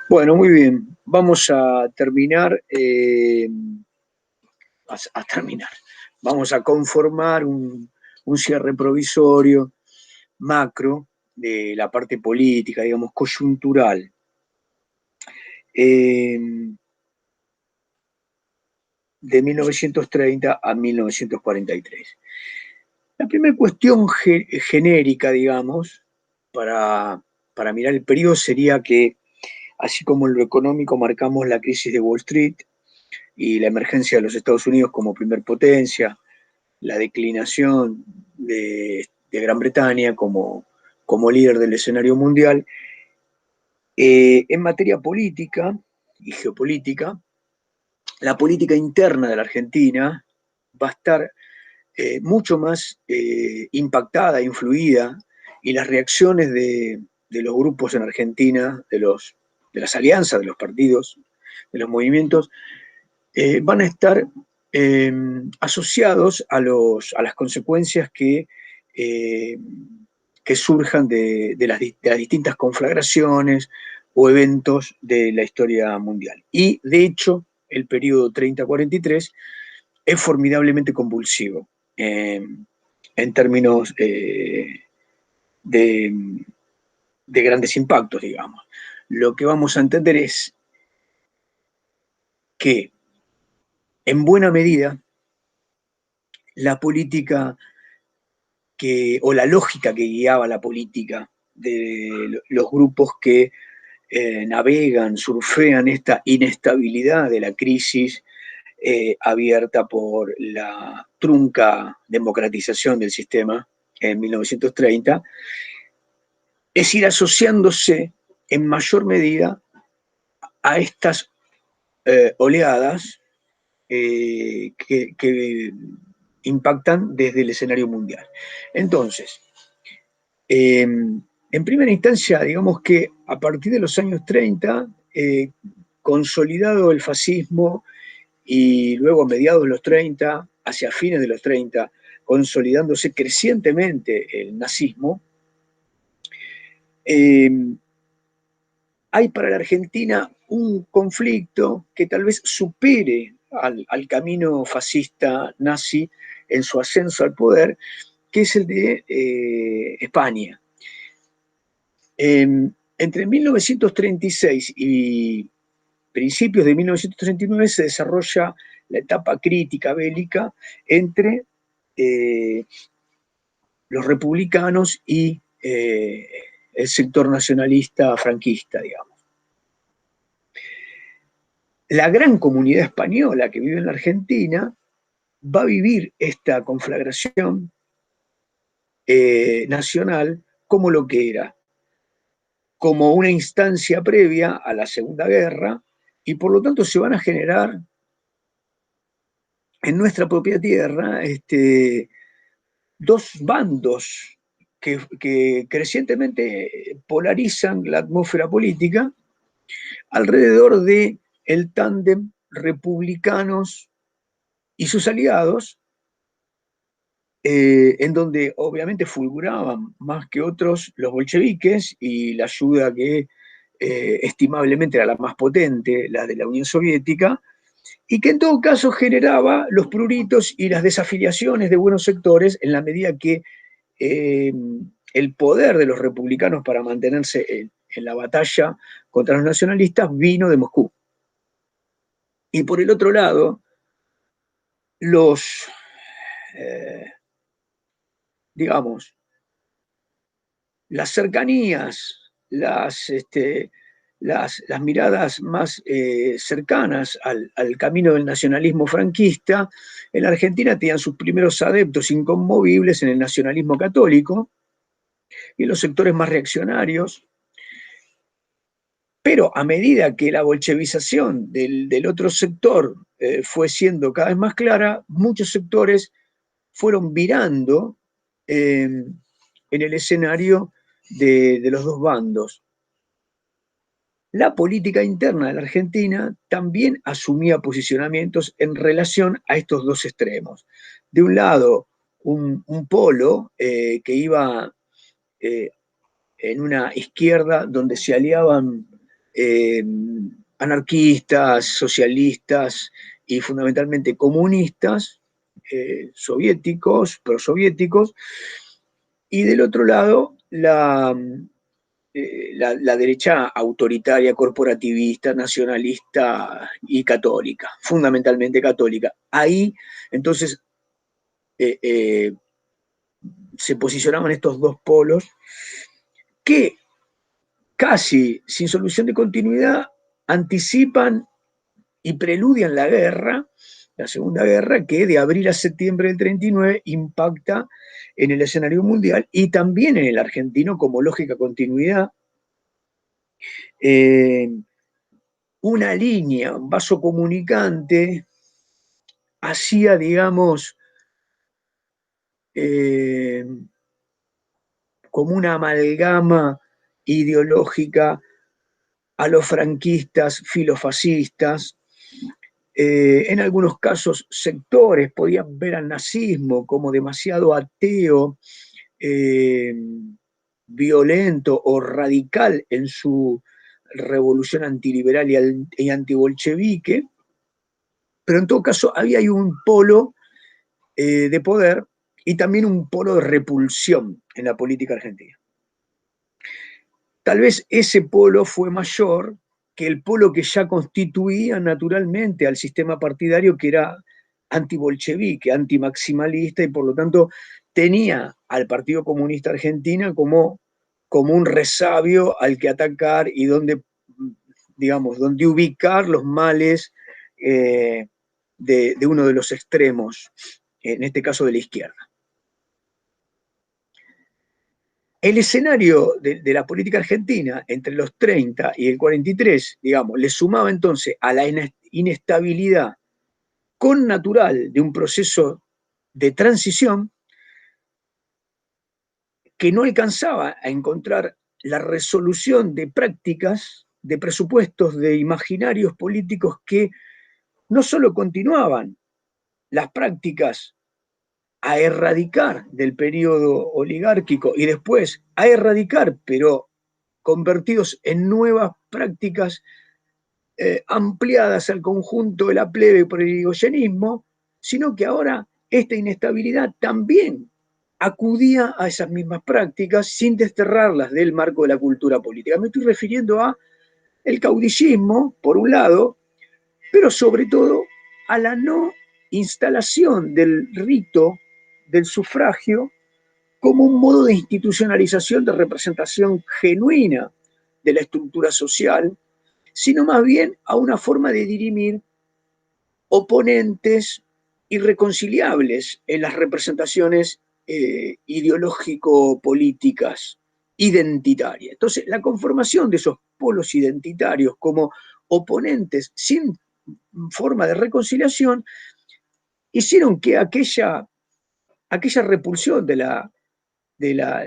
Bueno, muy bien. Vamos a terminar, terminar. Vamos a conformar un cierre provisorio, macro, de la parte política, digamos, coyuntural. Eh, de 1930 a 1943. La primera cuestión genérica, digamos, para, para mirar el periodo sería que, así como en lo económico marcamos la crisis de Wall Street y la emergencia de los Estados Unidos como primer potencia, la declinación de Gran Bretaña como líder del escenario mundial, en materia política y geopolítica, la política interna de la Argentina va a estar mucho más impactada, influida, y las reacciones de los grupos en Argentina, de las alianzas, de los partidos, de los movimientos, van a estar asociados a las consecuencias eh, que surjan de las distintas conflagraciones o eventos de la historia mundial. Y de hecho, el periodo 30-43 es formidablemente convulsivo eh, en términos de, de grandes impactos, digamos. Lo que vamos a entender es que, en buena medida, la política o la lógica que guiaba la política de los grupos que navegan, surfean esta inestabilidad de la crisis abierta por la trunca democratización del sistema en 1930, es ir asociándose en mayor medida a estas oleadas que impactan desde el escenario mundial. Entonces, en primera instancia, digamos que a partir de los años 30, consolidado el fascismo y luego a mediados de los 30, hacia fines de los 30, consolidándose crecientemente el nazismo, eh, hay para la Argentina un conflicto que tal vez supere al camino fascista nazi en su ascenso al poder, que es el de España. Entre 1936 y principios de 1939 se desarrolla la etapa crítica bélica entre eh, los republicanos y el sector nacionalista franquista, digamos. La gran comunidad española que vive en la Argentina va a vivir esta conflagración nacional como lo que era, como una instancia previa a la Segunda Guerra, y por lo tanto se van a generar en nuestra propia tierra dos bandos que crecientemente polarizan la atmósfera política alrededor de el tándem republicanos y sus aliados, en donde obviamente fulguraban más que otros los bolcheviques y la ayuda que estimablemente era la más potente, la de la Unión Soviética, y que en todo caso generaba los pruritos y las desafiliaciones de buenos sectores en la medida que eh, el poder de los republicanos para mantenerse en la batalla contra los nacionalistas vino de Moscú. Y por el otro lado, los, eh, digamos, las cercanías, las miradas más cercanas al camino del nacionalismo franquista, en la Argentina tenían sus primeros adeptos inconmovibles en el nacionalismo católico y en los sectores más reaccionarios, pero a medida que la bolchevización del otro sector fue siendo cada vez más clara, muchos sectores fueron virando en el escenario de los dos bandos. La política interna de la Argentina también asumía posicionamientos en relación a estos dos extremos. De un lado, un polo que iba en una izquierda donde se aliaban anarquistas, socialistas y fundamentalmente comunistas, soviéticos, prosoviéticos, y del otro lado la derecha autoritaria, corporativista, nacionalista y católica, fundamentalmente católica. Ahí, entonces, eh, eh, se posicionaban estos dos polos que casi sin solución de continuidad anticipan y preludian la guerra, la Segunda Guerra, que de abril a septiembre del 39 impacta en el escenario mundial y también en el argentino como lógica continuidad. Una línea, un vaso comunicante, hacía, digamos, como una amalgama ideológica a los franquistas, filofascistas. En algunos casos, sectores podían ver al nazismo como demasiado ateo, violento o radical en su revolución antiliberal y antibolchevique, pero en todo caso había ahí un polo de poder y también un polo de repulsión en la política argentina. Tal vez ese polo fue mayor que el polo que ya constituía naturalmente al sistema partidario, que era antibolchevique, antimaximalista, y por lo tanto tenía al Partido Comunista Argentina como un resabio al que atacar y donde, digamos, donde ubicar los males de uno de los extremos, en este caso de la izquierda. El escenario de la política argentina entre los 30 y el 43, digamos, le sumaba entonces a la inestabilidad connatural de un proceso de transición que no alcanzaba a encontrar la resolución de prácticas, de presupuestos, de imaginarios políticos que no solo continuaban las prácticas a erradicar del periodo oligárquico y después a erradicar, pero convertidos en nuevas prácticas ampliadas al conjunto de la plebe por el irigoyenismo, sino que ahora esta inestabilidad también acudía a esas mismas prácticas sin desterrarlas del marco de la cultura política. Me estoy refiriendo a el caudillismo, por un lado, pero sobre todo a la no instalación del rito del sufragio como un modo de institucionalización de representación genuina de la estructura social, sino más bien a una forma de dirimir oponentes irreconciliables en las representaciones ideológico-políticas identitarias. Entonces, la conformación de esos polos identitarios como oponentes sin forma de reconciliación hicieron que aquella repulsión de la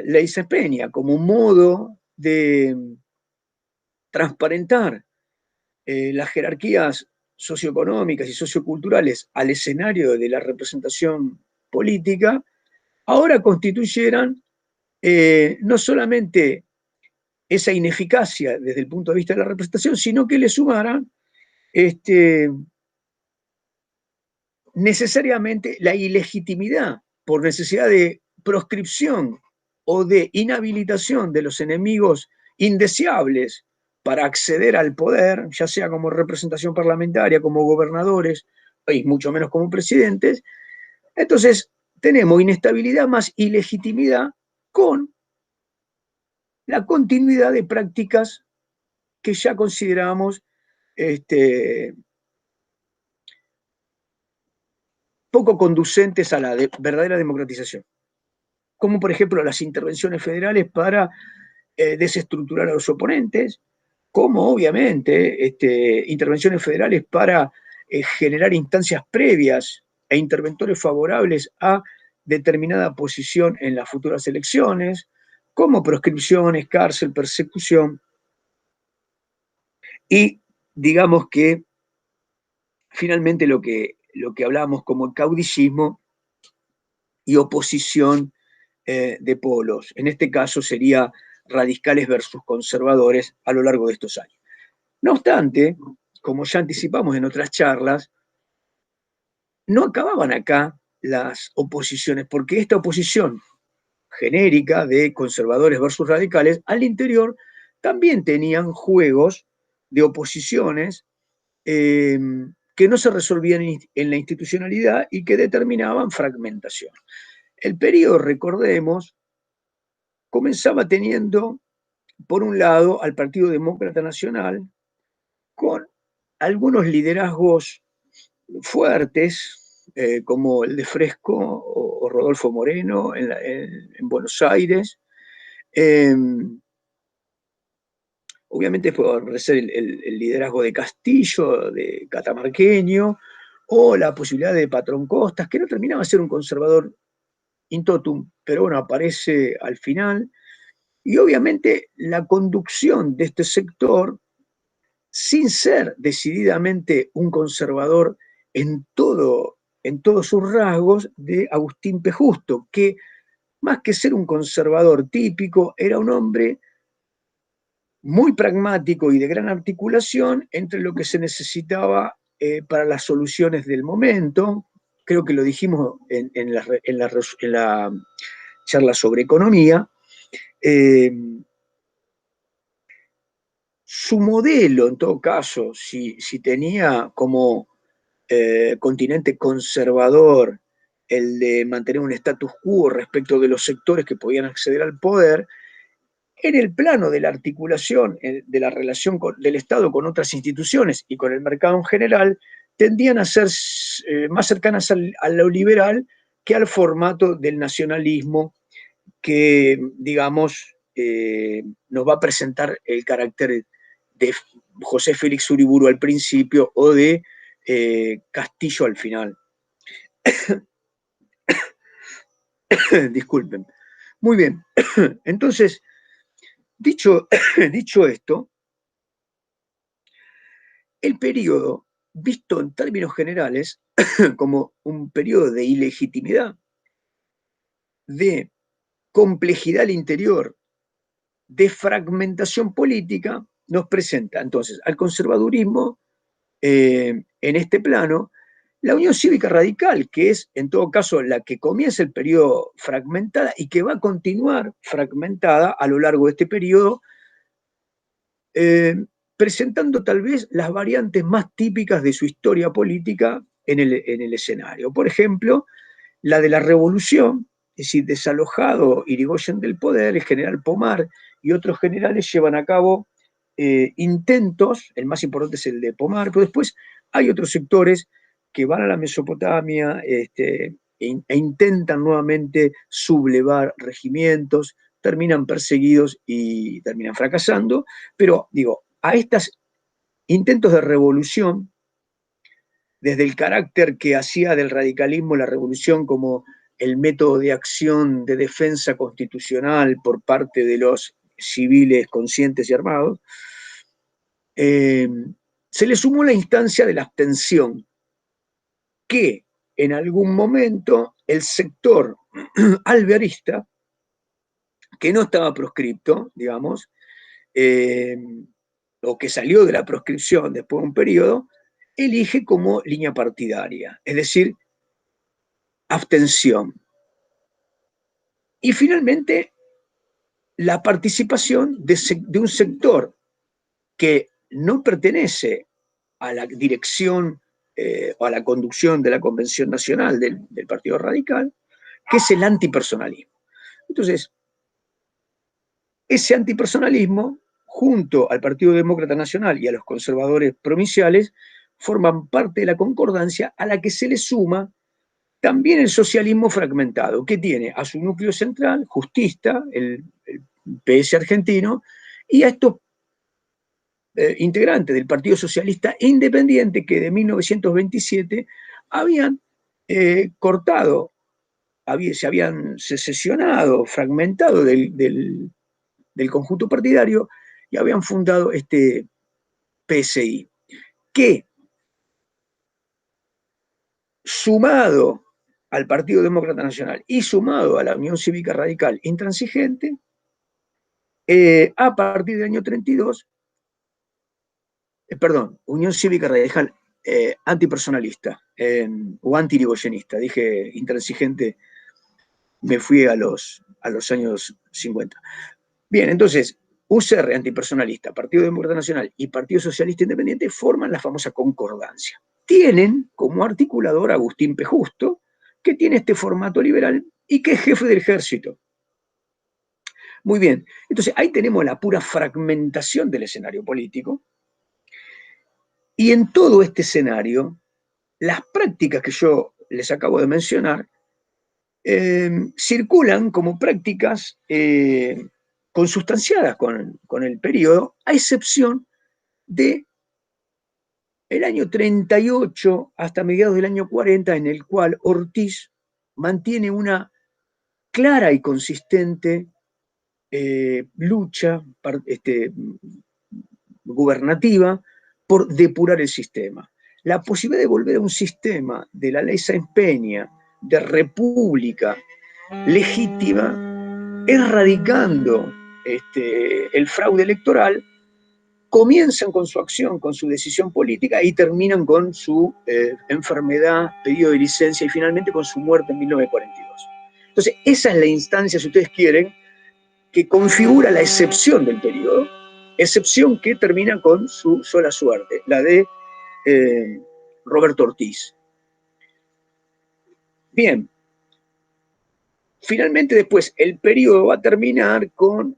ley Sepeña como un modo de transparentar las jerarquías socioeconómicas y socioculturales al escenario de la representación política, ahora constituyeran no solamente esa ineficacia desde el punto de vista de la representación, sino que le sumaran necesariamente la ilegitimidad por necesidad de proscripción o de inhabilitación de los enemigos indeseables para acceder al poder, ya sea como representación parlamentaria, como gobernadores, y mucho menos como presidentes. Entonces, tenemos inestabilidad más ilegitimidad con la continuidad de prácticas que ya consideramos poco conducentes a la verdadera democratización, como por ejemplo las intervenciones federales para desestructurar a los oponentes, como obviamente intervenciones federales para generar instancias previas e interventores favorables a determinada posición en las futuras elecciones, como proscripciones, cárcel, persecución, y digamos que finalmente lo que hablamos como caudillismo y oposición de polos. En este caso sería radicales versus conservadores a lo largo de estos años. No obstante, como ya anticipamos en otras charlas, no acababan acá las oposiciones, porque esta oposición genérica de conservadores versus radicales, al interior también tenían juegos de oposiciones que no se resolvían en la institucionalidad y que determinaban fragmentación. El periodo, recordemos, comenzaba teniendo, por un lado, al Partido Demócrata Nacional, con algunos liderazgos fuertes, como el de Fresco o Rodolfo Moreno en Buenos Aires. Obviamente puede ser el liderazgo de Castillo, de catamarqueño, o la posibilidad de Patrón Costas, que no terminaba de ser un conservador in totum, pero bueno, aparece al final. Y obviamente la conducción de este sector, sin ser decididamente un conservador en todos sus rasgos, de Agustín P. Justo, que más que ser un conservador típico, era un hombre muy pragmático y de gran articulación entre lo que se necesitaba para las soluciones del momento. Creo que lo dijimos en la charla sobre economía. Eh, Su modelo, en todo caso, si tenía como continente conservador el de mantener un status quo respecto de los sectores que podían acceder al poder, en el plano de la articulación de la relación del Estado con otras instituciones y con el mercado en general, tendían a ser más cercanas a lo liberal que al formato del nacionalismo que, digamos, nos va a presentar el carácter de José Félix Uriburu al principio o de Castillo al final. Disculpen. Muy bien. Entonces, dicho esto, el periodo, visto en términos generales como un periodo de ilegitimidad, de complejidad al interior, de fragmentación política, nos presenta entonces al conservadurismo en este plano, la Unión Cívica Radical, que es en todo caso la que comienza el periodo fragmentada y que va a continuar fragmentada a lo largo de este periodo, eh, presentando tal vez las variantes más típicas de su historia política en el escenario. Por ejemplo, la de la revolución, es decir, desalojado Irigoyen del poder, el general Pomar y otros generales llevan a cabo intentos, el más importante es el de Pomar, pero después hay otros sectores que van a la Mesopotamia e intentan nuevamente sublevar regimientos, terminan perseguidos y terminan fracasando, pero digo, a estos intentos de revolución, desde el carácter que hacía del radicalismo la revolución como el método de acción de defensa constitucional por parte de los civiles conscientes y armados, eh, se le sumó la instancia de la abstención, que en algún momento el sector alvearista, que no estaba proscripto, digamos, eh, o que salió de la proscripción después de un periodo, elige como línea partidaria, es decir, abstención. Y finalmente, la participación de un sector que no pertenece a la dirección o a la conducción de la Convención Nacional del Partido Radical, que es el antipersonalismo. Entonces, ese antipersonalismo, junto al Partido Demócrata Nacional y a los conservadores provinciales, forman parte de la concordancia a la que se le suma también el socialismo fragmentado, que tiene a su núcleo central, justista, el PS argentino, y a estos integrantes del Partido Socialista Independiente que de 1927 habían cortado, se habían secesionado, fragmentado del conjunto partidario y habían fundado este PSI, que sumado al Partido Demócrata Nacional y sumado a la Unión Cívica Radical Intransigente, a partir del año 32 perdón, Unión Cívica Radical antipersonalista o antirigoyenista, dije intransigente, me fui a los años 50. Bien, entonces, UCR antipersonalista, Partido Demócrata Nacional y Partido Socialista Independiente forman la famosa concordancia. Tienen como articulador a Agustín P. Justo, que tiene este formato liberal y que es jefe del ejército. Muy bien, entonces ahí tenemos la pura fragmentación del escenario político. Y en todo este escenario, las prácticas que yo les acabo de mencionar circulan como prácticas consustanciadas con el periodo, a excepción de el año 38 hasta mediados del año 40, en el cual Ortiz mantiene una clara y consistente lucha gubernativa por depurar el sistema. La posibilidad de volver a un sistema de la ley Sáenz Peña, de república legítima, erradicando el fraude electoral, comienzan con su acción, con su decisión política y terminan con su enfermedad, pedido de licencia y finalmente con su muerte en 1942. Entonces, esa es la instancia, si ustedes quieren, que configura la excepción del periodo, excepción que termina con su sola suerte, la de Roberto Ortiz. Bien, finalmente después el periodo va a terminar con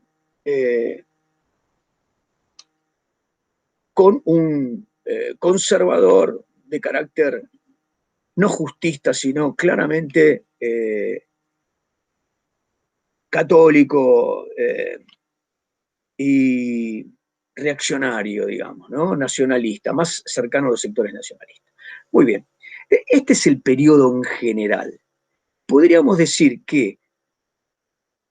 un conservador de carácter no justista, sino claramente católico y reaccionario, digamos, ¿no? Nacionalista, más cercano a los sectores nacionalistas. Muy bien, este es el periodo en general. Podríamos decir que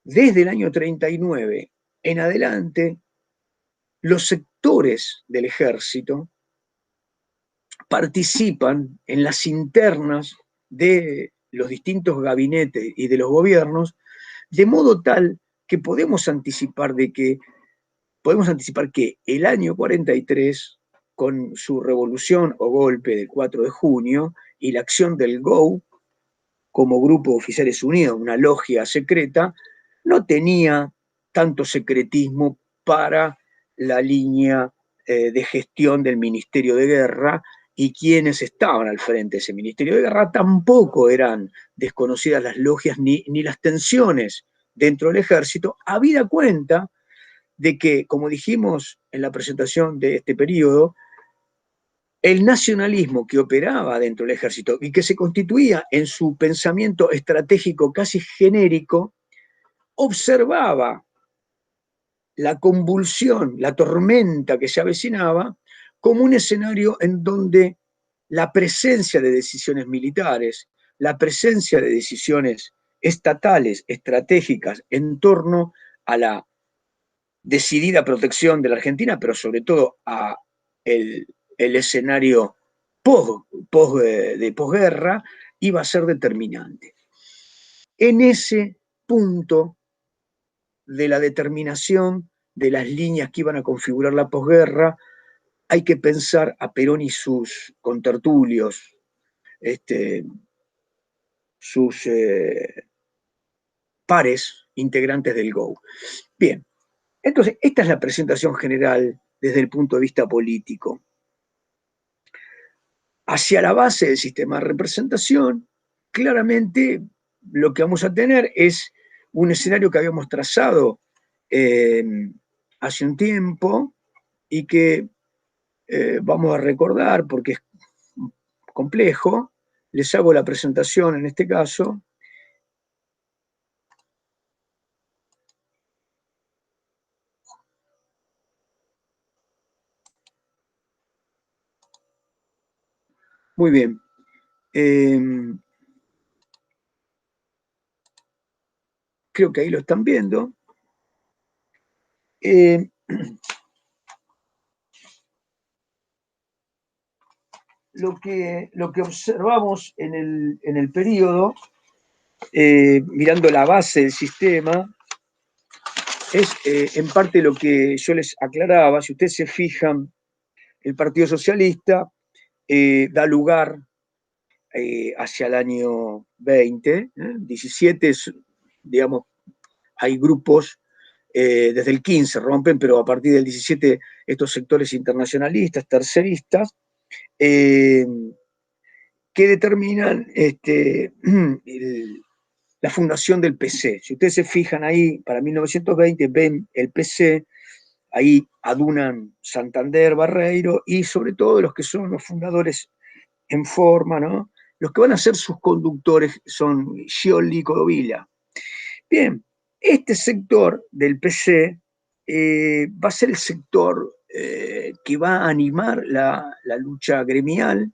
desde el año 39 en adelante, los sectores del ejército participan en las internas de los distintos gabinetes y de los gobiernos, de modo tal que podemos anticipar que el año 43, con su revolución o golpe del 4 de junio y la acción del GO como Grupo de Oficiales Unidos, una logia secreta, no tenía tanto secretismo para la línea de gestión del Ministerio de Guerra, y quienes estaban al frente de ese Ministerio de Guerra tampoco eran desconocidas las logias ni las tensiones dentro del ejército, habida cuenta de que, como dijimos en la presentación de este periodo, el nacionalismo que operaba dentro del ejército y que se constituía en su pensamiento estratégico casi genérico, observaba la convulsión, la tormenta que se avecinaba como un escenario en donde la presencia de decisiones militares, la presencia de decisiones estatales, estratégicas, en torno a la decidida protección de la Argentina, pero sobre todo a el escenario de posguerra, iba a ser determinante. En ese punto de la determinación de las líneas que iban a configurar la posguerra, hay que pensar a Perón y sus contertulios, sus pares integrantes del GO. Bien, entonces esta es la presentación general desde el punto de vista político. Hacia la base del sistema de representación, claramente lo que vamos a tener es un escenario que habíamos trazado hace un tiempo y que vamos a recordar porque es complejo. Les hago la presentación en este caso. Muy bien. Creo que ahí lo están viendo. Lo que observamos en el periodo, mirando la base del sistema, es en parte lo que yo les aclaraba. Si ustedes se fijan el Partido Socialista da lugar hacia el año 20, 17, digamos, hay grupos, desde el 15 rompen, pero a partir del 17 estos sectores internacionalistas, terceristas, que determinan la fundación del PC. Si ustedes se fijan ahí, para 1920 ven el PC, ahí adunan Santander, Barreiro y sobre todo los que son los fundadores en forma, ¿no? Los que van a ser sus conductores son Scioli y Codovilla. Bien, este sector del PC va a ser el sector que va a animar la lucha gremial,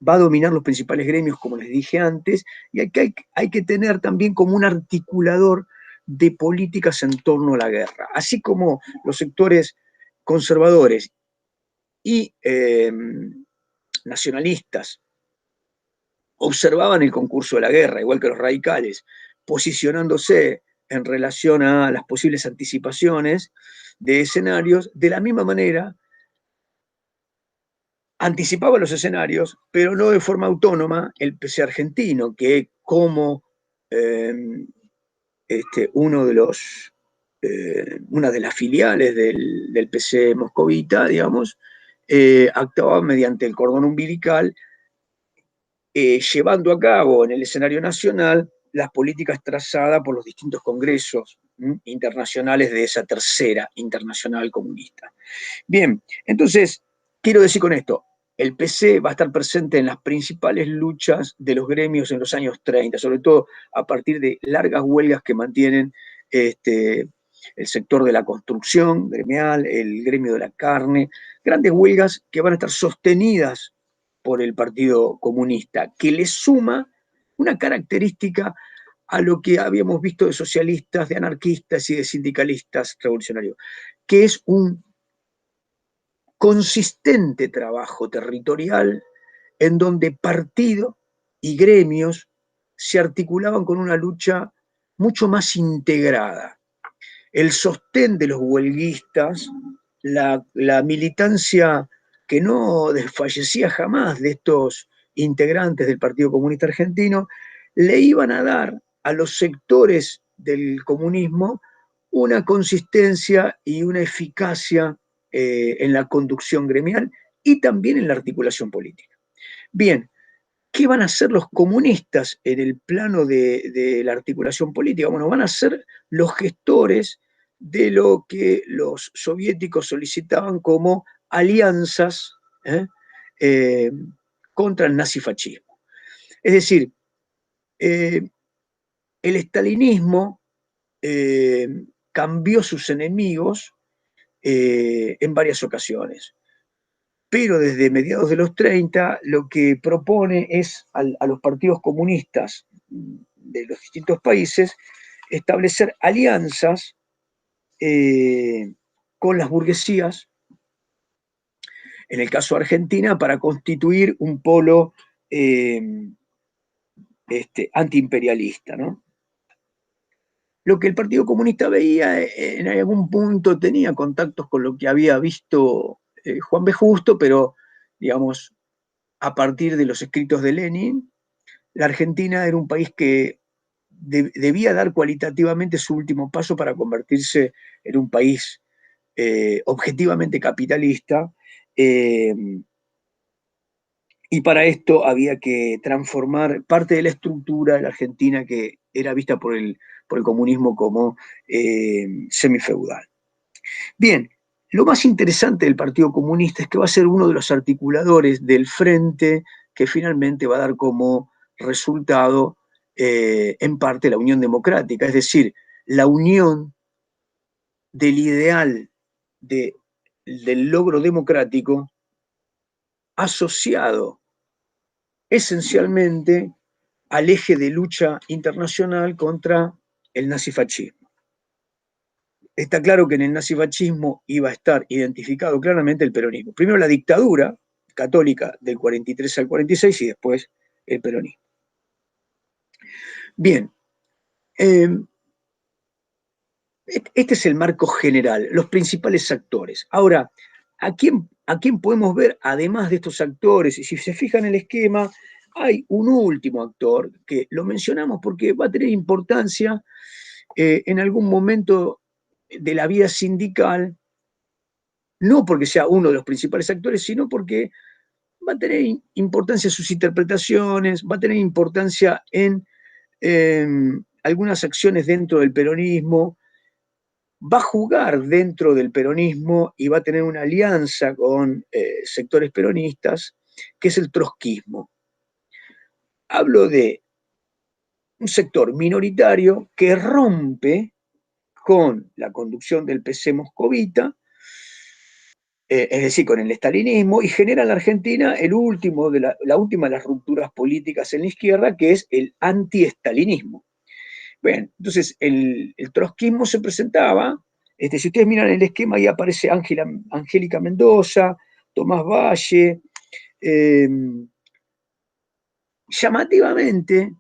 va a dominar los principales gremios, como les dije antes, y hay que tener también como un articulador de políticas en torno a la guerra, así como los sectores conservadores y nacionalistas observaban el concurso de la guerra, igual que los radicales, posicionándose en relación a las posibles anticipaciones de escenarios, de la misma manera anticipaba los escenarios, pero no de forma autónoma, el PC argentino, que como eh, uno de los, una de las filiales del PC moscovita, digamos, actuaba mediante el cordón umbilical, llevando a cabo en el escenario nacional las políticas trazadas por los distintos congresos internacionales de esa tercera internacional comunista. Bien, entonces, quiero decir con esto, el PC va a estar presente en las principales luchas de los gremios en los años 30, sobre todo a partir de largas huelgas que mantienen el sector de la construcción gremial, el gremio de la carne, grandes huelgas que van a estar sostenidas por el Partido Comunista, que le suma una característica a lo que habíamos visto de socialistas, de anarquistas y de sindicalistas revolucionarios, que es un consistente trabajo territorial en donde partido y gremios se articulaban con una lucha mucho más integrada. El sostén de los huelguistas, la militancia que no desfallecía jamás de estos integrantes del Partido Comunista Argentino, le iban a dar a los sectores del comunismo una consistencia y una eficacia en la conducción gremial y también en la articulación política. Bien, ¿qué van a hacer los comunistas en el plano de la articulación política? Bueno, van a ser los gestores de lo que los soviéticos solicitaban como alianzas ¿eh? Eh, contra el nazifascismo. Es decir, el estalinismo cambió sus enemigos en varias ocasiones. Pero desde mediados de los 30 lo que propone es a los partidos comunistas de los distintos países establecer alianzas con las burguesías, en el caso de Argentina, para constituir un polo antiimperialista, ¿no? Lo que el Partido Comunista veía en algún punto tenía contactos con lo que había visto Juan B. Justo, pero digamos, a partir de los escritos de Lenin, la Argentina era un país que debía dar cualitativamente su último paso para convertirse en un país objetivamente capitalista, eh, y para esto había que transformar parte de la estructura de la Argentina que era vista por el comunismo como semifeudal. Bien, lo más interesante del Partido Comunista es que va a ser uno de los articuladores del frente que finalmente va a dar como resultado en parte la Unión Democrática, es decir, la unión del ideal del logro democrático asociado esencialmente al eje de lucha internacional contra el nazifascismo. Está claro que en el nazifascismo iba a estar identificado claramente el peronismo. Primero la dictadura católica del 43 al 46 y después el peronismo. Bien, este es el marco general, los principales actores. Ahora, a quién podemos ver además de estos actores. Y si se fijan en el esquema, hay un último actor que lo mencionamos porque va a tener importancia en algún momento de la vida sindical, no porque sea uno de los principales actores, sino porque va a tener importancia en sus interpretaciones, va a tener importancia en algunas acciones dentro del peronismo, va a jugar dentro del peronismo y va a tener una alianza con sectores peronistas, que es el trotskismo. Hablo de un sector minoritario que rompe con la conducción del PC moscovita, es decir, con el estalinismo, y genera en la Argentina la última de las rupturas políticas en la izquierda, que es el antiestalinismo. Bien, entonces el trotskismo se presentaba, si ustedes miran el esquema, ahí aparece Angélica Mendoza, Tomás Valle, eh, llamativamente,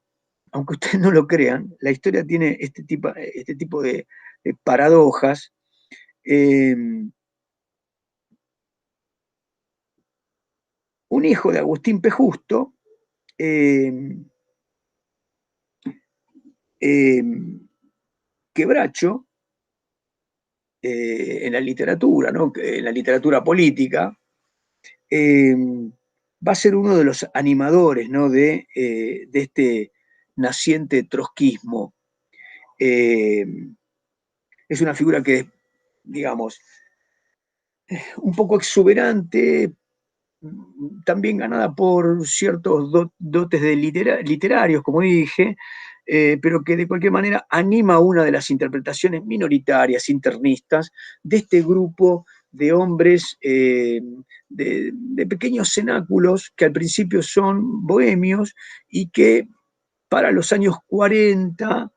aunque ustedes no lo crean, la historia tiene este tipo de paradojas. Eh, un hijo de Agustín P. Justo, eh, eh, Quebracho, en la literatura, ¿no? En la literatura política, va a ser uno de los animadores, ¿no? De este naciente trotskismo. Eh, es una figura que, digamos, un poco exuberante, también ganada por ciertos dotes de literarios, como dije, pero que de cualquier manera anima una de las interpretaciones minoritarias, internistas, de este grupo de hombres de pequeños cenáculos que al principio son bohemios y que para los años 40,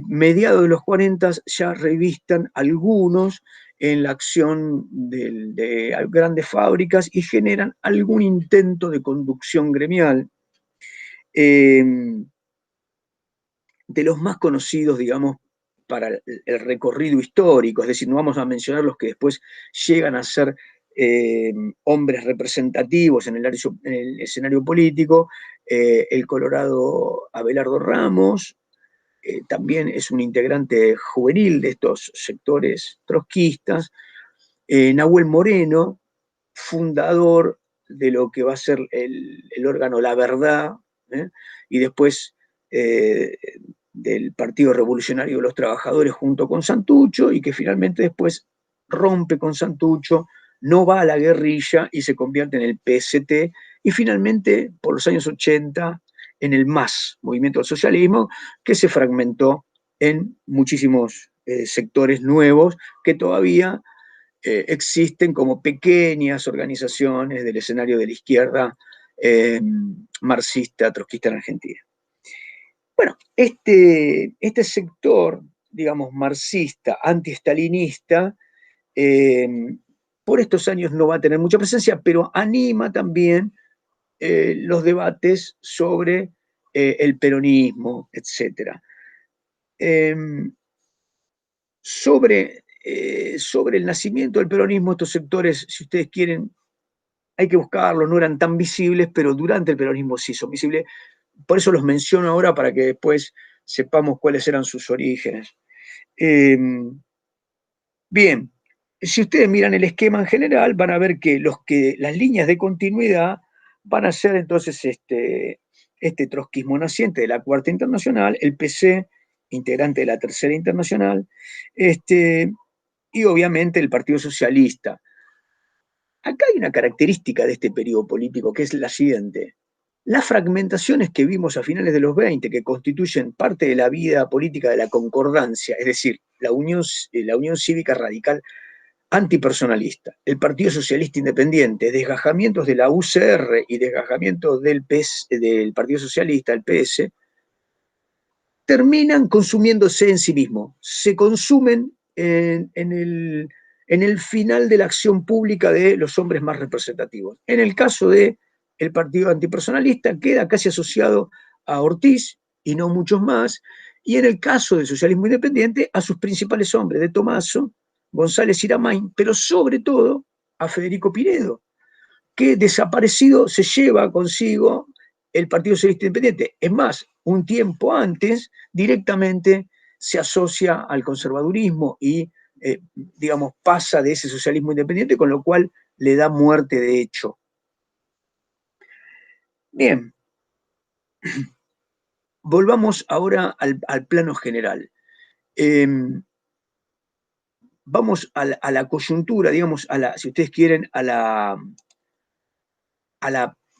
mediados de los 40, ya revistan algunos en la acción de grandes fábricas y generan algún intento de conducción gremial. Eh, de los más conocidos, digamos, para el recorrido histórico, es decir, no vamos a mencionar los que después llegan a ser hombres representativos en el escenario político, el colorado Abelardo Ramos, también es un integrante juvenil de estos sectores trotskistas, Nahuel Moreno, fundador de lo que va a ser el órgano La Verdad, y después eh, del Partido Revolucionario de los Trabajadores junto con Santucho, y que finalmente después rompe con Santucho, no va a la guerrilla y se convierte en el PST, y finalmente, por los años 80, en el MAS, Movimiento del Socialismo, que se fragmentó en muchísimos sectores nuevos que todavía existen como pequeñas organizaciones del escenario de la izquierda marxista, trotskista en Argentina. Bueno, este sector, digamos, marxista, antiestalinista, eh, por estos años no va a tener mucha presencia, pero anima también los debates sobre el peronismo, etc. Eh, sobre el nacimiento del peronismo, estos sectores, si ustedes quieren, hay que buscarlos, no eran tan visibles, pero durante el peronismo sí son visibles. Por eso los menciono ahora para que después sepamos cuáles eran sus orígenes. Eh, bien, si ustedes miran el esquema en general, van a ver que las líneas de continuidad van a ser entonces este trotskismo naciente de la Cuarta Internacional, el PC, integrante de la Tercera Internacional, y obviamente el Partido Socialista. Acá hay una característica de este periodo político que es la siguiente. Las fragmentaciones que vimos a finales de los 20, que constituyen parte de la vida política de la concordancia, es decir, la Unión Cívica Radical antipersonalista, el Partido Socialista Independiente, desgajamientos de la UCR y desgajamientos del Partido Socialista, el PS, terminan consumiéndose en sí mismos, se consumen en el final de la acción pública de los hombres más representativos. En el caso del Partido Antipersonalista, queda casi asociado a Ortiz y no muchos más, y en el caso del socialismo independiente, a sus principales hombres, de Tomaso, González y Iramain, pero sobre todo a Federico Pinedo, que desaparecido se lleva consigo el Partido Socialista Independiente. Es más, un tiempo antes directamente se asocia al conservadurismo y, digamos, pasa de ese socialismo independiente, con lo cual le da muerte de hecho. Bien, volvamos ahora al plano general. Vamos a la coyuntura, digamos, si ustedes quieren, a la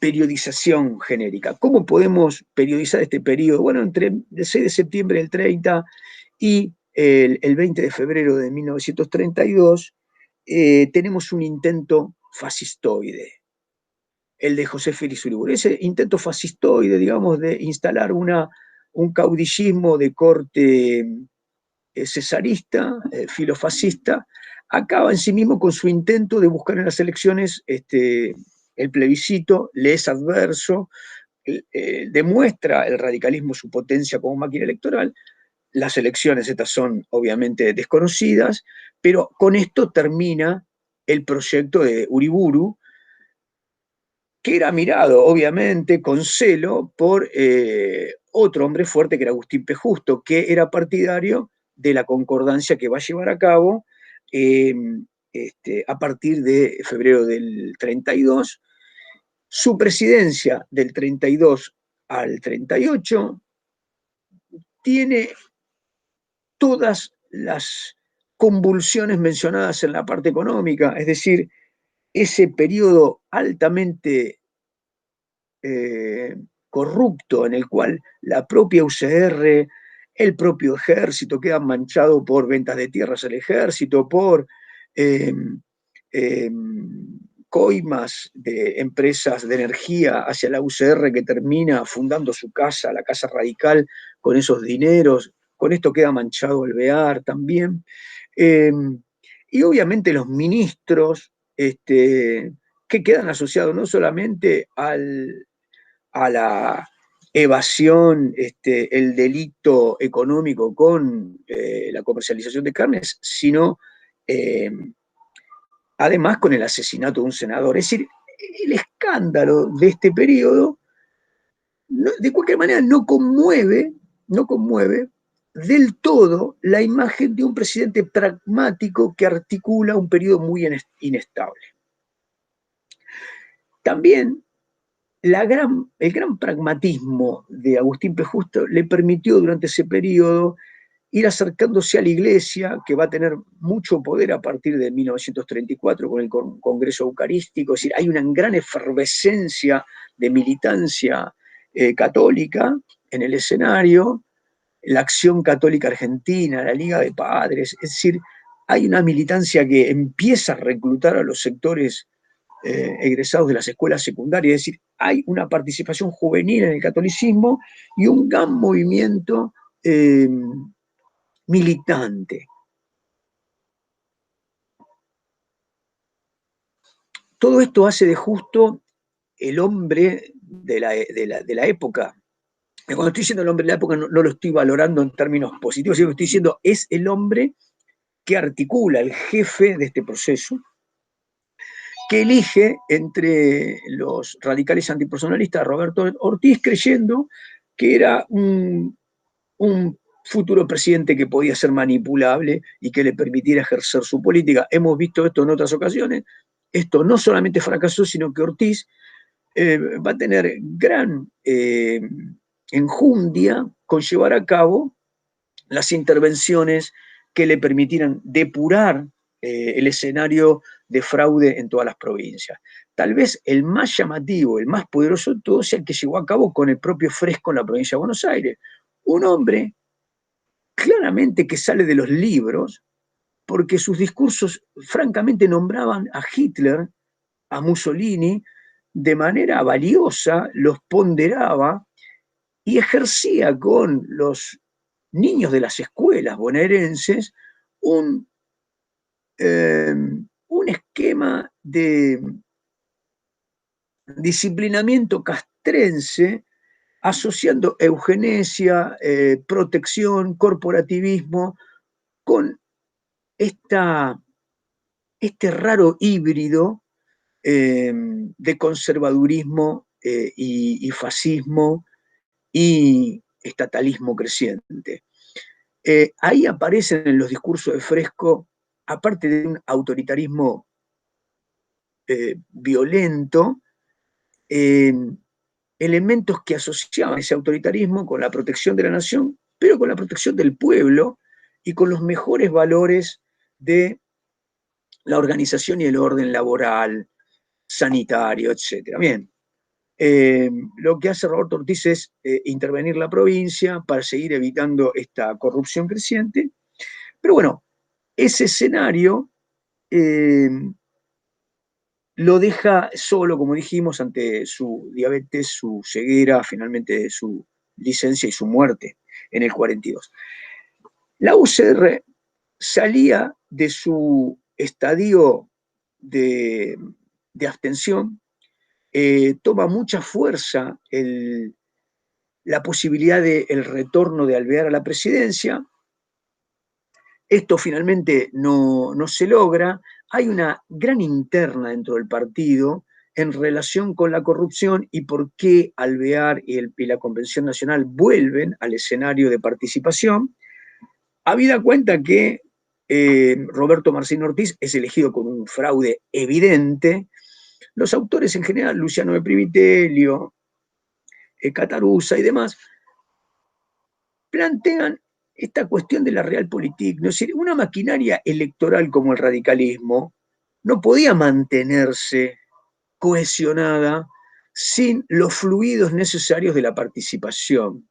periodización genérica. ¿Cómo podemos periodizar este periodo? Bueno, entre el 6 de septiembre del 30 y el 20 de febrero de 1932 tenemos un intento fascistoide, el de José Félix Uriburu. Ese intento fascistoide, digamos, de instalar un caudillismo de corte cesarista, filofascista, acaba en sí mismo con su intento de buscar en las elecciones el plebiscito, le es adverso, demuestra el radicalismo su potencia como máquina electoral. Las elecciones estas son obviamente desconocidas, pero con esto termina el proyecto de Uriburu, que era mirado obviamente con celo por otro hombre fuerte que era Agustín P. Justo, que era partidario de la concordancia que va a llevar a cabo a partir de febrero del 32. Su presidencia del 32 al 38 tiene todas las convulsiones mencionadas en la parte económica, es decir, ese periodo altamente corrupto en el cual la propia UCR, el propio ejército queda manchado por ventas de tierras al ejército, por eh, eh, coimas de empresas de energía hacia la UCR, que termina fundando su casa, la Casa Radical, con esos dineros. Con esto queda manchado el BEAR también. Y obviamente los ministros que quedan asociados no solamente a la evasión, el delito económico con la comercialización de carnes, sino además con el asesinato de un senador. Es decir, el escándalo de este periodo, de cualquier manera, no conmueve del todo la imagen de un presidente pragmático que articula un periodo muy inestable. También el gran pragmatismo de Agustín P. Justo le permitió durante ese periodo ir acercándose a la Iglesia, que va a tener mucho poder a partir de 1934 con el Congreso Eucarístico. Es decir, hay una gran efervescencia de militancia católica en el escenario, la Acción Católica Argentina, la Liga de Padres. Es decir, hay una militancia que empieza a reclutar a los sectores egresados de las escuelas secundarias. Es decir, hay una participación juvenil en el catolicismo y un gran movimiento militante. Todo esto hace de Justo el hombre de la época. Y cuando estoy diciendo el hombre de la época, no lo estoy valorando en términos positivos, sino que estoy diciendo es el hombre que articula, el jefe de este proceso, que elige entre los radicales antipersonalistas a Roberto Ortiz, creyendo que era un futuro presidente que podía ser manipulable y que le permitiera ejercer su política. Hemos visto esto en otras ocasiones. Esto no solamente fracasó, sino que Ortiz va a tener gran enjundia con llevar a cabo las intervenciones que le permitieran depurar el escenario de fraude en todas las provincias. Tal vez el más llamativo, el más poderoso de todos, sea el que llevó a cabo con el propio Fresco en la provincia de Buenos Aires. Un hombre claramente que sale de los libros, porque sus discursos francamente nombraban a Hitler, a Mussolini, de manera valiosa, los ponderaba y ejercía con los niños de las escuelas bonaerenses un esquema de disciplinamiento castrense, asociando eugenesia, protección, corporativismo, con esta este raro híbrido de conservadurismo y fascismo y estatalismo creciente. Ahí aparecen en los discursos de Fresco, aparte de un autoritarismo violento, elementos que asociaban ese autoritarismo con la protección de la nación, pero con la protección del pueblo y con los mejores valores de la organización y el orden laboral, sanitario, etc. Bien, lo que hace Roberto Ortiz es intervenir la provincia para seguir evitando esta corrupción creciente. Pero bueno, ese escenario eh, lo deja solo, como dijimos, ante su diabetes, su ceguera, finalmente su licencia y su muerte en el 42. La UCR salía de su estadio de abstención, toma mucha fuerza la posibilidad del retorno de Alvear a la presidencia. Esto finalmente no se logra. Hay una gran interna dentro del partido en relación con la corrupción y por qué Alvear y la Convención Nacional vuelven al escenario de participación, habida cuenta que Roberto Marcino Ortiz es elegido con un fraude evidente. Los autores en general, Luciano de Privitelio, Cataruza y demás, plantean esta cuestión de la realpolitik. ¿No? Es decir, una maquinaria electoral como el radicalismo no podía mantenerse cohesionada sin los fluidos necesarios de la participación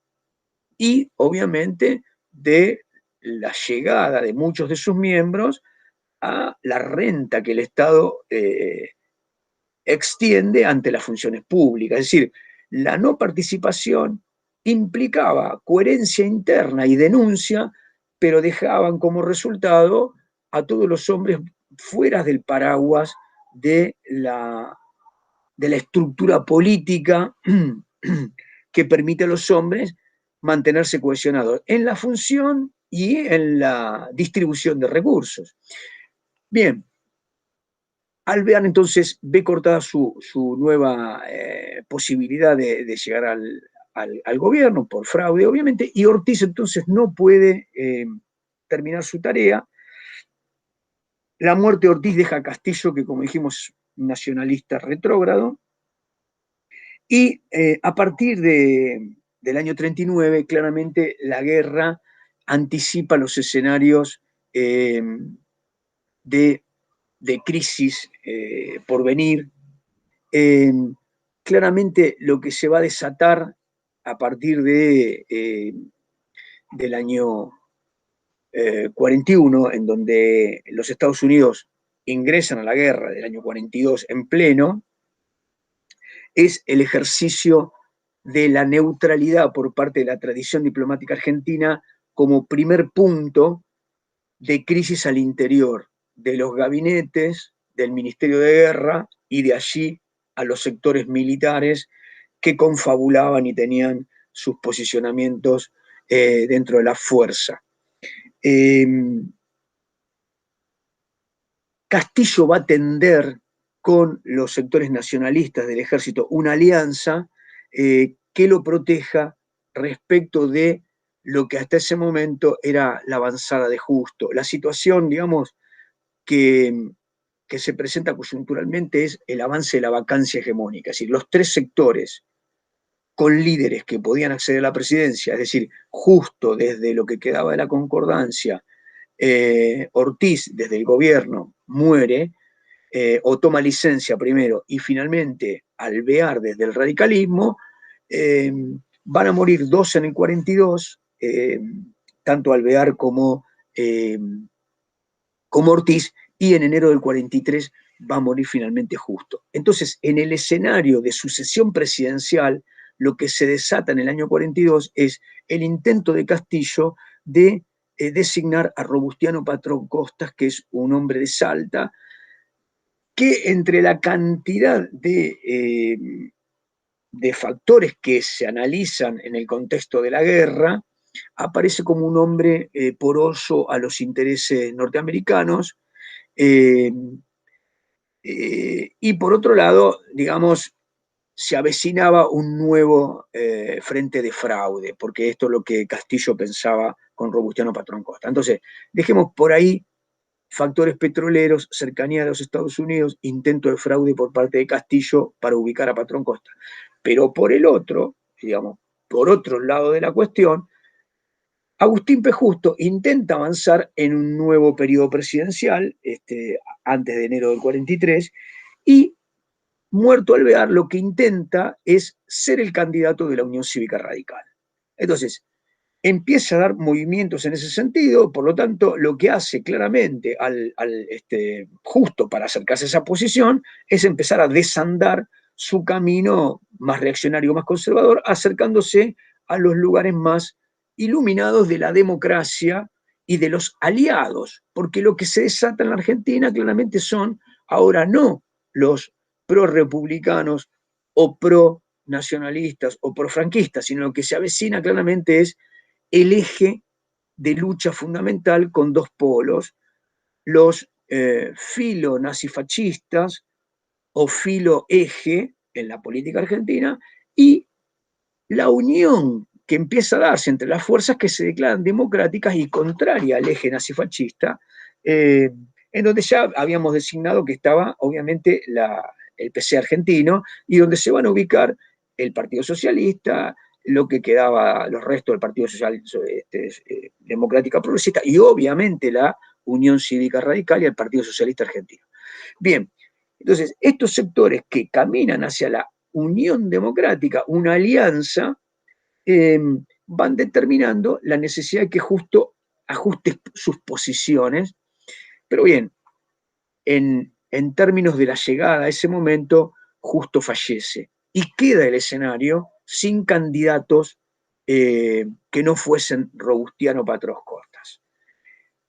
y, obviamente, de la llegada de muchos de sus miembros a la renta que el Estado extiende ante las funciones públicas. Es decir, la no participación implicaba coherencia interna y denuncia, pero dejaban como resultado a todos los hombres fuera del paraguas de la estructura política que permite a los hombres mantenerse cohesionados en la función y en la distribución de recursos. Bien, Alvear entonces ve cortada su nueva posibilidad de llegar al gobierno por fraude, obviamente, y Ortiz entonces no puede terminar su tarea. La muerte de Ortiz deja a Castillo, que como dijimos, nacionalista retrógrado, y a partir del año 39, claramente la guerra anticipa los escenarios de crisis por venir. Claramente lo que se va a desatar a partir del año 41, en donde los Estados Unidos ingresan a la guerra del año 42 en pleno, es el ejercicio de la neutralidad por parte de la tradición diplomática argentina como primer punto de crisis al interior de los gabinetes, del Ministerio de Guerra y de allí a los sectores militares que confabulaban y tenían sus posicionamientos dentro de la fuerza. Castillo va a tender con los sectores nacionalistas del ejército una alianza que lo proteja respecto de lo que hasta ese momento era la avanzada de Justo. La situación, digamos, que se presenta coyunturalmente es el avance de la vacancia hegemónica, es decir, los tres sectores con líderes que podían acceder a la presidencia, es decir, Justo desde lo que quedaba de la concordancia, Ortiz desde el gobierno muere, o toma licencia primero, y finalmente Alvear desde el radicalismo, van a morir dos en el 42, tanto Alvear como Ortiz, y en enero del 43 va a morir finalmente Justo. Entonces, en el escenario de sucesión presidencial, lo que se desata en el año 42 es el intento de Castillo de designar a Robustiano Patrón Costas, que es un hombre de Salta, que entre la cantidad de factores que se analizan en el contexto de la guerra, aparece como un hombre poroso a los intereses norteamericanos Eh, y por otro lado, digamos, se avecinaba un nuevo frente de fraude, porque esto es lo que Castillo pensaba con Robustiano Patrón Costa. Entonces, dejemos por ahí factores petroleros, cercanía de los Estados Unidos, intento de fraude por parte de Castillo para ubicar a Patrón Costa. Pero por el otro, digamos, por otro lado de la cuestión, Agustín P. Justo intenta avanzar en un nuevo periodo presidencial, antes de enero del 43, y Muerto Alvear lo que intenta es ser el candidato de la Unión Cívica Radical. Entonces, empieza a dar movimientos en ese sentido, por lo tanto, lo que hace claramente justo para acercarse a esa posición es empezar a desandar su camino más reaccionario, más conservador, acercándose a los lugares más iluminados de la democracia y de los aliados, porque lo que se desata en la Argentina claramente son ahora no los pro-republicanos o pro-nacionalistas o pro-franquistas, sino lo que se avecina claramente es el eje de lucha fundamental con dos polos, los filo-nazifascistas o filo-eje en la política argentina y la unión que empieza a darse entre las fuerzas que se declaran democráticas y contraria al eje nazifascista, en donde ya habíamos designado que estaba obviamente el PC argentino y donde se van a ubicar el Partido Socialista, lo que quedaba, los restos del Partido Social Democrática Progresista y obviamente la Unión Cívica Radical y el Partido Socialista Argentino. Bien, entonces estos sectores que caminan hacia la Unión Democrática, una alianza, eh, van determinando la necesidad de que Justo ajuste sus posiciones, pero bien, en términos de la llegada a ese momento, Justo fallece y queda el escenario sin candidatos que no fuesen Robustiano Patros Costas.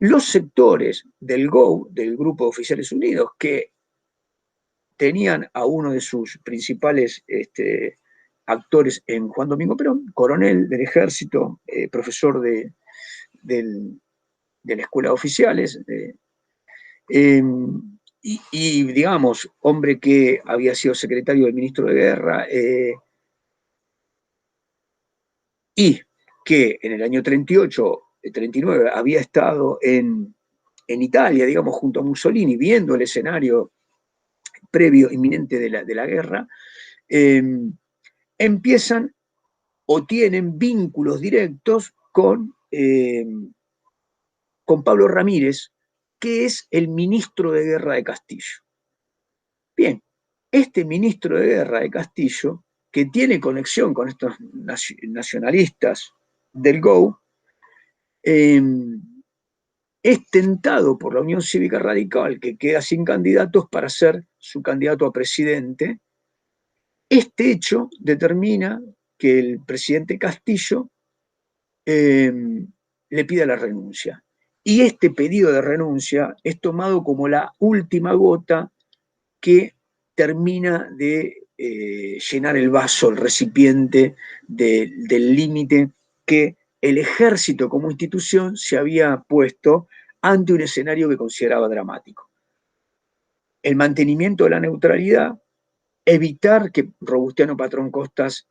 Los sectores del GO, del Grupo de Oficiales Unidos, que tenían a uno de sus principales actores en Juan Domingo Perón, coronel del ejército, profesor de la escuela de oficiales, eh, digamos, hombre que había sido secretario del ministro de Guerra, y que en el año 38, 39 había estado en Italia, digamos, junto a Mussolini, viendo el escenario previo, inminente de la guerra, eh, empiezan o tienen vínculos directos con Pablo Ramírez, que es el ministro de Guerra de Castillo. Bien, este ministro de Guerra de Castillo, que tiene conexión con estos nacionalistas del GO, eh, es tentado por la Unión Cívica Radical, que queda sin candidatos, para ser su candidato a presidente. Este hecho determina que el presidente Castillo le pide la renuncia. Y este pedido de renuncia es tomado como la última gota que termina de llenar el vaso, el recipiente del límite que el ejército como institución se había puesto ante un escenario que consideraba dramático. El mantenimiento de la neutralidad, evitar que Robustiano Patrón Costas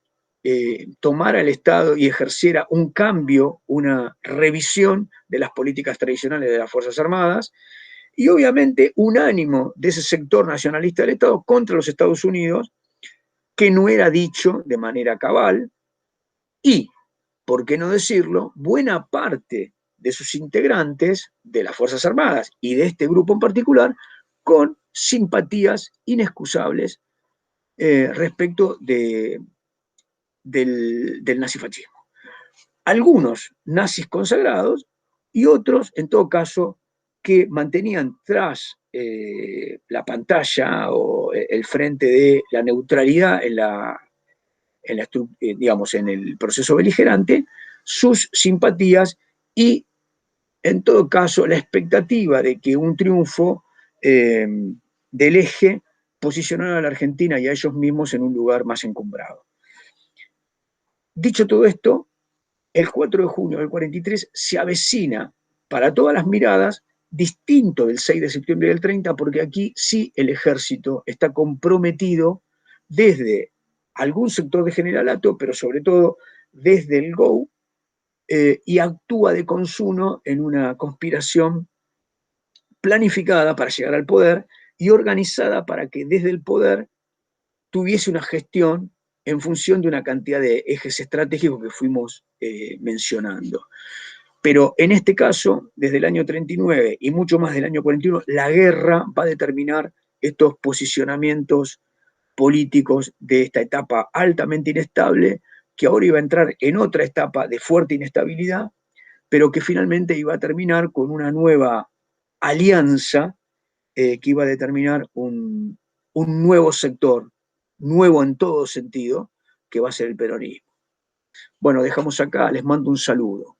tomara el Estado y ejerciera un cambio, una revisión de las políticas tradicionales de las Fuerzas Armadas, y obviamente un ánimo de ese sector nacionalista del Estado contra los Estados Unidos, que no era dicho de manera cabal, y, por qué no decirlo, buena parte de sus integrantes de las Fuerzas Armadas y de este grupo en particular, con simpatías inexcusables respecto del nazifascismo. Algunos nazis consagrados y otros, en todo caso, que mantenían tras la pantalla o el frente de la neutralidad digamos, en el proceso beligerante, sus simpatías y, en todo caso, la expectativa de que un triunfo del eje posicionara a la Argentina y a ellos mismos en un lugar más encumbrado. Dicho todo esto, el 4 de junio del 43 se avecina para todas las miradas distinto del 6 de septiembre del 30, porque aquí sí el ejército está comprometido desde algún sector de generalato, pero sobre todo desde el GO, y actúa de consuno en una conspiración planificada para llegar al poder y organizada para que desde el poder tuviese una gestión en función de una cantidad de ejes estratégicos que fuimos mencionando. Pero en este caso, desde el año 39 y mucho más del año 41, la guerra va a determinar estos posicionamientos políticos de esta etapa altamente inestable, que ahora iba a entrar en otra etapa de fuerte inestabilidad, pero que finalmente iba a terminar con una nueva alianza que iba a determinar un nuevo sector, nuevo en todo sentido, que va a ser el peronismo. Bueno, dejamos acá, les mando un saludo.